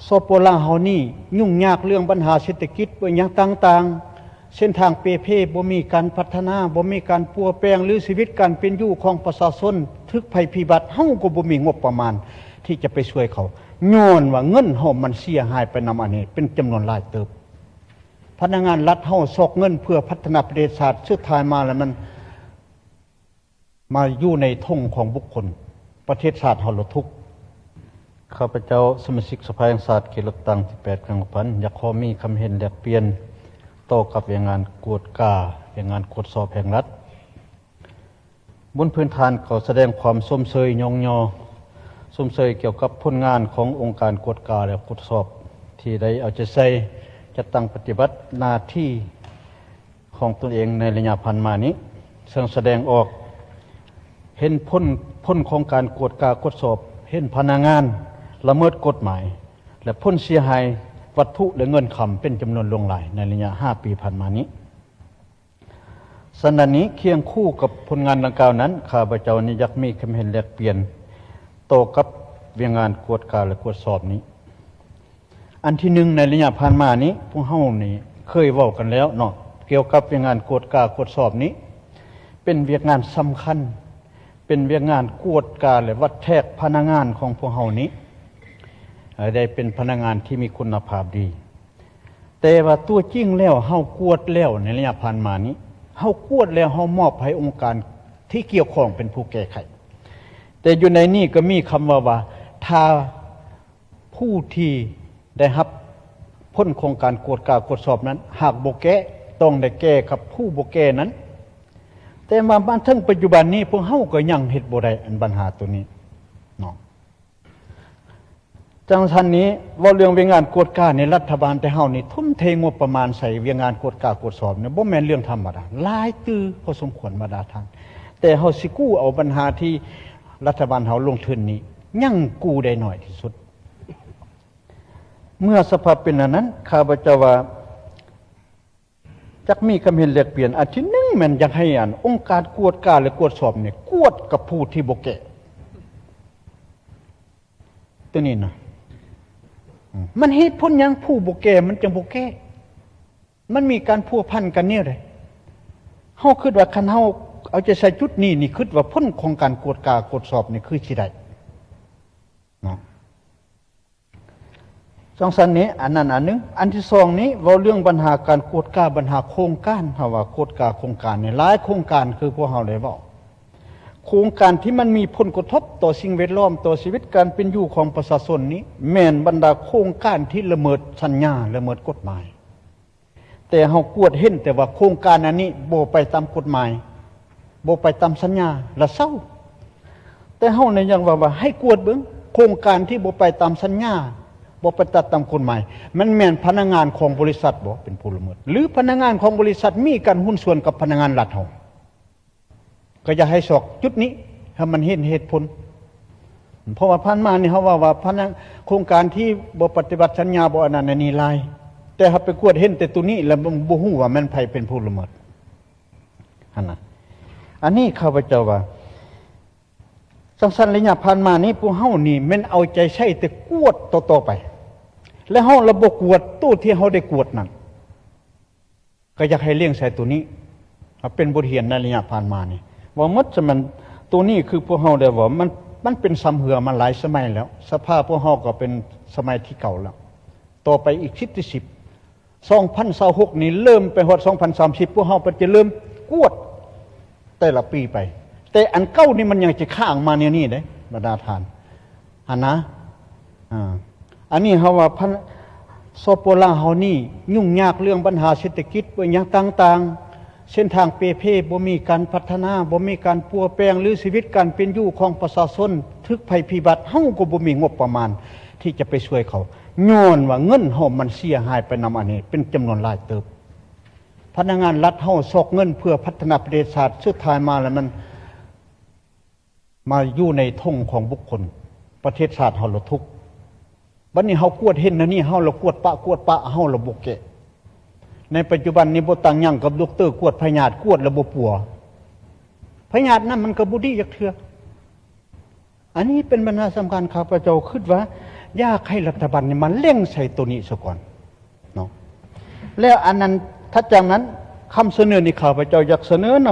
โซโปลาเฮานี่ยุ่งยากเรื่องปัญหาเศรษฐกิจบ่อย่างต่างๆเส้นทางเปเพบ่มีการพัฒนาบ่มีการปัวแปลงหรือชีวิตการเป็นอยู่ของประชาชนทึกภัยพิบัติเฮาก็บ่มีงบประมาณที่จะไปช่วยเขาย้อนว่าเงินเฮามันเสียหายไปนำอันนี้เป็นจำนวนหลายเติบพนักงานรัฐเฮาซอกเงินเพื่อพัฒนาประเทศชาติสุดท้ายมาแล้วมันมาอยู่ในท่งของบุคคลประเทศชาติเฮาละทุกข์ข้าพเจ้าสมาชิกสภาแห่งชาติเขตเลือกตั้งที่8 กุมภาพันธ์อยากขอมีคำเห็นแลกเปลี่ยนต่อกับงานกวดกางานตรวจสอบแห่งรัฐบนพื้นฐานเขาแสดงความสมเชยยองยอสมเชยเกี่ยวกับผลงานขององค์การกวดกาและตรวจสอบที่ได้เอาใจใส่จัดตั้งปฏิบัติหน้าที่ของตนเองในระยะผ่านมานี้ซึ่งแสดงออกเห็นพ้นของการกวดกาตรวจสอบเห็นพนักงานละเมิดกฎหมายและพ้นเสียหายวัตถุและเงินคำเป็นจำนวนหลวงหลายในระยะ5 ปีผ่านมานี้สันดานนี้เคียงคู่กับผลงานดังกล่าวนั้นข้าพเจ้านี้อยากมีความเห็นแลกเปลี่ยนต่อกับงานกวดกาและตรวจสอบนี้อันที่หนึ่งในระยะผ่านมานี้พวกเฮานี่เคยเว้ากันแล้วเนาะเกี่ยวกับงานกวดกาตรวจสอบนี้เป็นเวียกงานสำคัญเป็นเวียกงานกวดกาและวัดแทกพนักงานของพวกเฮานี้ได้เป็นพนักงานที่มีคุณภาพดีแต่ว่าตัวจริงแล้วเฮากวดแล้วในระยะผ่านมานี้เฮากวดแล้วเฮามอบให้องค์การที่เกี่ยวข้องเป็นผู้แก้ไขแต่อยู่ในนี้ก็มีคำว่าถ้าผู้ที่ได้รับพ้นโครงการกวดกาตรวจสอบนั้นหากบ่แก้ต้องได้แก้กับผู้บ่แก้นั้นแต่มาบ้านถึงปัจจุบันนี้พวกเฮาก็ยังเฮ็ดบ่ได้อันปัญหาตัวนี้เนาะจังซั่นนี้เว้าเรื่องเวียงงานกวดกาในรัฐบาลแต่เฮานี่ทุ่มเทงบประมาณใส่เวียงงานกวดกาตรวจสอบเนี่ยบ่แม่นเรื่องธรรมดาหลายตื้อพอสมควรมาดาทางแต่เฮาสิกู้เอาปัญหาที่รัฐบาลเฮาลงทุนนี้ยังกู้ได้น้อยที่สุดเมื่อสภาพเป็นอันนั้นข้าพเจ้าว่าจักมีคำเห็นแลกเปลี่ยนอันที่หนึ่งมันอยากให้องค์การกวดกาและตรวจสอบเนี่ยกวดกับผู้ที่บ่แก้ตัวนี้นะมันเหตุผลหยังผู้บ่แก้มันจังบ่แก้มันมีการพัวพันกันเนี่ยเลยเฮาคิดว่าคันเฮาเอาใจใส่จุดนี้นี่คิดว่าผลของการกวดกาตรวจสอบนี่คือสิได้เนาะสองสันนี้อันนั้นอันนึงอันที่สองนี้เว้าเรื่องปัญหาการกวดกาปัญหาโครงการเฮาว่ากวดกาโครงการเนี่ยหลายโครงการคือพวกเฮาได้เว้าโครงการที่มันมีผลกระทบต่อสิ่งแวดล้อมต่อชีวิตการเป็นอยู่ของประชาชนนี้แม่นบรรดาโครงการที่ละเมิดสัญญาละเมิดกฎหมายแต่เฮากวดเห็นแต่ว่าโครงการอันนี้บ่ไปตามกฎหมายบ่ไปตามสัญญาละเศร้าแต่เฮาเนี่ยยังว่าให้กวดเบิ่งโครงการที่บ่ไปตามสัญญาบ่ไปตามกฎหมายมันแม่นพนักงานของบริษัทบ่เป็นผู้ละเมิดหรือพนักงานของบริษัทมีการหุ้นส่วนกับพนักงานรัฐเฮาก็จะให้สอกจุดนี้ให้มันเห็นเหตุผลเพราะว่าผ่านมานี่เฮาว่าพนักโครงการที่บ่ปฏิบัติสัญญาบ่อันนั้นอันนี้หลายแต่เฮาไปกวดเห็นแต่ตัวนี้แล้วบ่ฮู้ว่ามันไผเป็นผู้ละเมิดหั่นน่ะอันนี้ข้าพเจ้าว่าสั้นๆระยะผ่านมานี้พวกเฮานี่แม่นเอาใจใช้แต่กวดต่อไปและเฮาระบบกวดตู้ที่เฮาได้กวดนั่นก็อยากให้เลี้ยงใส่ตัวนี้เป็นบทเรียนในระยะผ่านมานี่ว่าหมดมันตัวนี้คือพวกเฮาได้ว่ามันเป็นซ้ำเหือมาหลายสมัยแล้วสภาพพวกเฮาก็เป็นสมัยที่เก่าแล้วต่อไปอีก2026นี่เริ่มไปฮอด2030พวกเฮาก็จะเริ่มกวดแต่ละปีไปแต่อันเก่านี่มันยังจะข้างมาเนี่ยนี่เด้บรรดาทานหั่นนะอันนี้เฮาว่าโซโปลาเฮานี่ยุ่งยากเรื่องปัญหาเศรษฐกิจบ่อย่างต่างๆเส้นทางเปเพบ่มีการพัฒนาบ่มีการปัวแปลงหรือชีวิตการเป็นอยู่ของประชาชนทึกภัยพิบัติเฮาก็บ่มีงบประมาณที่จะไปช่วยเขาย้อนว่าเงินเฮามันเสียหายไปนำอันนี้เป็นจำนวนหลายเติบพนักงานรัฐเฮาซอกเงินเพื่อพัฒนาประเทศชาติสุดท้ายมาแล้วมันมาอยู่ในท่งของบุคคลประเทศชาติเฮาละทุกข์บัดนี้เฮากวดเห็นนะนี่เฮาละกวดปะเฮาละบ่แก้ในปัจจุบันนี้บ่ต่างหยังกับดร.กวดพยาธิกวดระบบปัวพยาธินั้นมันก็บ่ดีจักเทื่ออันนี้เป็นปัญหาสำคัญข้าพเจ้าคิดว่า อยากให้รัฐบาลนี่มันเร่งใส่ตัวนี้ซะก่อนเนาะแล้วอันนั้นถ้าจากนั้นคำเสนอในข้าพเจ้าอยากเสนอน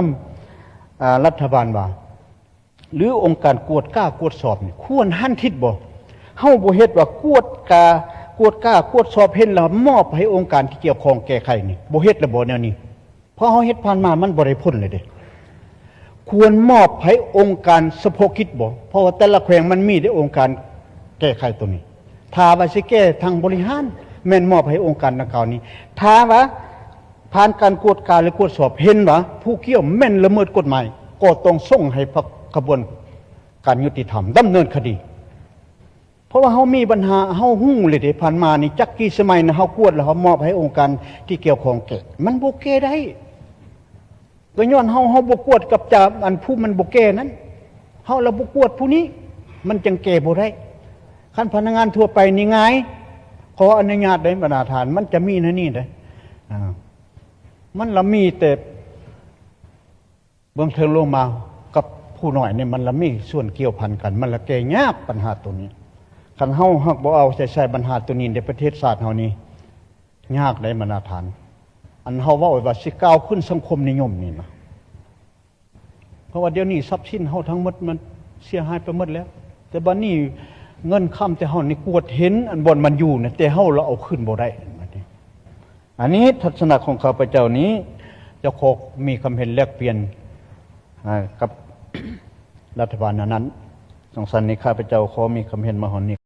ำรัฐบาลว่าหรือองค์การกวดก้ากวดสอบนี่ควรหันทิศบ่เฮาบ่เฮ็ดว่ากวดก้ากวดสอบเห็นแล้วมอบให้องค์การที่เกี่ยวข้องแก้ไขนี่บ่เฮ็ดแล้วบ่แนวนี้เพราะเฮาเฮ็ดผ่านมามันบ่ได้ผลเลยเด้ควรมอบให้องค์การเฉพาะกิจบ่เพราะว่าแต่ละแขวงมันมีได้องค์การแก้ไขตัวนี้ถ้าว่าสิแก้ทางบริหารแม่นมอบให้องค์การดังกล่าวนี้ถ้าว่าผ่านการกวดกาหรือกวดสอบเห็นว่าผู้เกี่ยวแม่นละเมิดกฎหมายก็ต้องส่งให้กระบวนการยุติธรรมดำเนินคดีเพราะว่าเฮามีปัญหาเฮาฮู้เลยที่ผ่านมานี่จักกี่สมัยนะเฮากวดแล้วเฮามอบให้องค์การที่เกี่ยวข้องแก้มันบ่แก้ได้ก็ย้อนเฮาบ่กวดกับจาอันผู้มันบ่แก้นั้นเฮาละบ่กวดผู้นี้มันจังแก้บ่ได้คันพนักงานทั่วไปนี่ไงขออนุญาตได้บรรณาฐานมันจะมีนะนี่เด้มันละมีแต่เบื้องเทิงลงมากับผู้น้อยนี่มันละมีส่วนเกี่ยวพันกันมันละแก้ยากปัญหาตัวนี้คันเฮาฮักบ่เอาใส่ปัญหาตัวนี้ในประเทศชาติเฮานี่ยากได้บรรณาฐานอันเฮาเว้าว่าสิก้าวขึ้นสังคมนิยมนี่นะเพราะว่าเดี๋ยวนี้ทรัพย์สินเฮาทั้งหมดมันเสียหายไปหมดแล้วแต่บัดนี้เงินค้ำแต่เฮานี่กวดเห็นอันบ่มันอยู่นะแต่เฮาเราเอาขึ้นบ่ได้อันนี้ทัศนะของข้าพเจ้านี้จะขอมีคำเห็นแลกเปลี่ยนกับรัฐบาลนั้นสงสัยในข้าพเจ้าขอมีคำเห็นมาหอนนี้